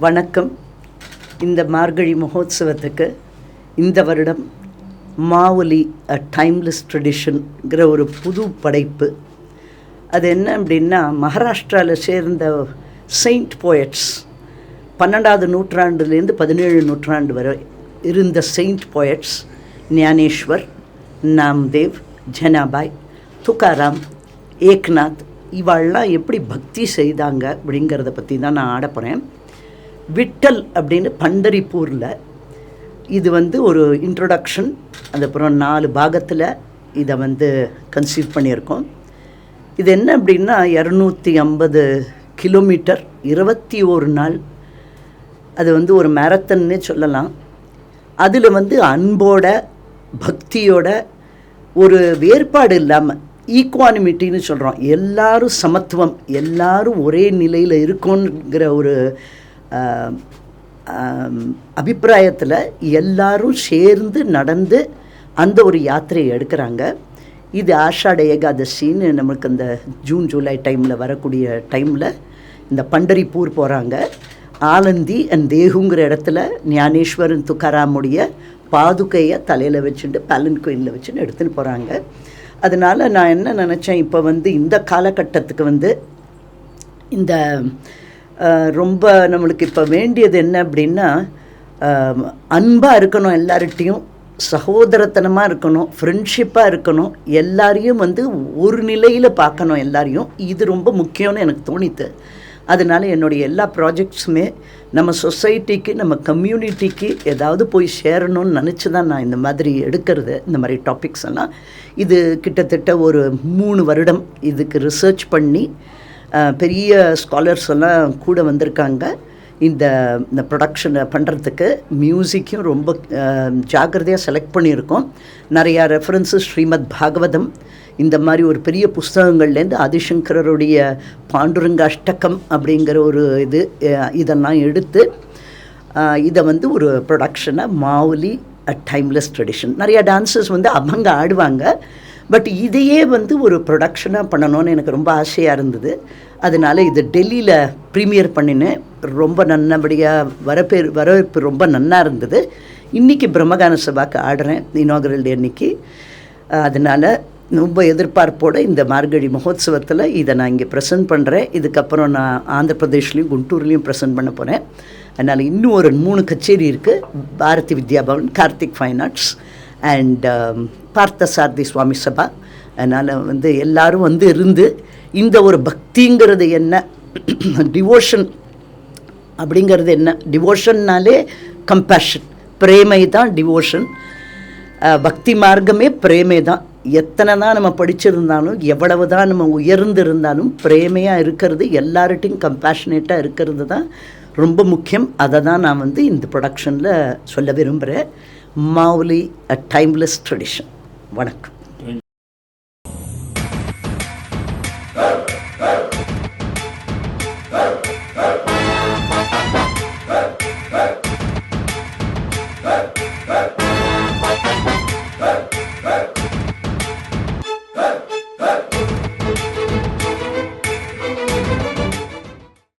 வணக்கம். இந்த மார்கழி மகோத்சவத்துக்கு இந்த வருடம் மாவுலி அ டைம்லெஸ் ட்ரெடிஷன்ங்கிற ஒரு புது படைப்பு. அது என்ன அப்படின்னா, மகாராஷ்டிராவில் சேர்ந்த செயின்ட் போயட்ஸ் 12வது நூற்றாண்டுலேருந்து 17 நூற்றாண்டு வரை இருந்த செயின்ட் போயட்ஸ் ஞானேஸ்வர், நாம்தேவ், ஜனாபாய், துக்காராம், ஏக்நாத் இவாள்லாம் எப்படி பக்தி செய்தாங்க அப்படிங்கிறத பற்றி தான் நான் ஆட போகிறேன். விட்டல் அப்படின்னு பண்டரிப்பூரில் இது ஒரு இன்ட்ரொடக்ஷன். அதுக்கப்புறம் 4 பாகத்தில் இதை கன்சீவ் பண்ணியிருக்கோம். இது என்ன அப்படின்னா 250 கிலோமீட்டர் 21 நாள். அது ஒரு மேரத்தன்னே சொல்லலாம். அதில் அன்போட பக்தியோட ஒரு வேறுபாடு இல்லாமல் ஈக்குவானிமிட்டின்னு சொல்கிறோம். எல்லாரும் சமத்துவம், எல்லாரும் ஒரே நிலையில் இருக்கோங்கிற ஒரு அபிப்பிராயத்தில் எல்லாரும் சேர்ந்து நடந்து அந்த ஒரு யாத்திரையை எடுக்கிறாங்க. இது ஆஷாட ஏகாதசின்னு நமக்கு அந்த ஜூன் ஜூலை டைமில் வரக்கூடிய டைமில் இந்த பண்டரிப்பூர் போகிறாங்க. ஆலந்தி அண்ட் தேகுங்கிற இடத்துல ஞானேஸ்வரன் துக்காராமுடைய பாதுகையை தலையில் வச்சுட்டு பாலன்குயினில் வச்சுன்னு எடுத்துன்னு போகிறாங்க. அதனால் நான் என்ன நினச்சேன், இப்போ இந்த காலகட்டத்துக்கு இந்த ரொம்ப நம்மளுக்கு இப்போ வேண்டியது என்ன அப்படின்னா, அன்பாக இருக்கணும், எல்லார்கிட்டையும் சகோதரத்தனமாக இருக்கணும், ஃப்ரெண்ட்ஷிப்பாக இருக்கணும், எல்லாரையும் ஒரு நிலையில் பார்க்கணும் எல்லாரையும். இது ரொம்ப முக்கியம்னு எனக்கு தோணித்து. அதனால் என்னுடைய எல்லா ப்ராஜெக்ட்ஸுமே நம்ம சொசைட்டிக்கு, நம்ம கம்யூனிட்டிக்கு ஏதாவது போய் சேரணும்னு நினச்சி தான் நான் இந்த மாதிரி எடுக்கிறது, இந்த மாதிரி டாபிக்ஸ் எல்லாம். இது கிட்டத்தட்ட ஒரு 3 வருடம் இதுக்கு ரிசர்ச் பண்ணி பெரிய ஸ்காலர்ஸ் எல்லாம் கூட வந்திருக்காங்க இந்த ப்ரொடக்ஷனை பண்ணுறதுக்கு. மியூசிக்கும் ரொம்ப ஜாக்கிரதையாக செலக்ட் பண்ணியிருக்கோம். நிறையா ரெஃபரன்ஸஸ் ஸ்ரீமத் பாகவதம் இந்த மாதிரி ஒரு பெரிய புஸ்தகங்கள்லேருந்து ஆதிசங்கரருடைய பாண்டுரங்க அஷ்டகம் அப்படிங்கிற ஒரு இதெல்லாம் எடுத்து இதை ஒரு ப்ரொடக்ஷனை மாவுலி அ டைம்லெஸ் ட்ரெடிஷன். நிறையா டான்ஸர்ஸ் அவங்க ஆடுவாங்க. பட் இதையே ஒரு ப்ரொடக்ஷனாக பண்ணணும்னு எனக்கு ரொம்ப ஆசையாக இருந்தது. அதனால் இது டெல்லியில் ப்ரீமியர் பண்ணினேன். ரொம்ப நல்லபடியாக வரவேற்பு ரொம்ப நல்லா இருந்தது. இன்றைக்கி பிரம்மகான சபாக்கு ஆடுறேன், இனாகரல் டே அன்றைக்கி. அதனால் ரொம்ப எதிர்பார்ப்போடு இந்த மார்கழி மகோத்சவத்தில் இதை நான் இங்கே ப்ரெசென்ட் பண்ணுறேன். இதுக்கப்புறம் நான் ஆந்திர பிரதேஷ்லேயும் குண்டூர்லேயும் ப்ரெசென்ட் பண்ண போகிறேன். அதனால் இன்னும் ஒரு 3 கச்சேரி இருக்குது. Bharathi Vidya Bhavan, Karthik fine arts and Parthasarathy Swamy Sabha. அதனால் எல்லோரும் இருந்து இந்த ஒரு பக்திங்கிறது என்ன, டிவோஷன் அப்படிங்கிறது என்ன, டிவோஷன்னாலே கம்பேஷன், பிரேமை தான் டிவோஷன். பக்தி மார்க்கமே பிரேமை தான். எத்தனை தான் நம்ம படிச்சிருந்தாலும், எவ்வளவு தான் நம்ம உயர்ந்து இருந்தாலும், பிரேமையாக இருக்கிறது, எல்லார்ட்டையும் கம்பேஷனேட்டாக இருக்கிறது தான் ரொம்ப முக்கியம். அதை தான் நான் இந்த ப்ரொடக்ஷனில் சொல்ல விரும்புகிறேன். மாவுலி அ டைம்லெஸ் ட்ரெடிஷன். வணக்கம்.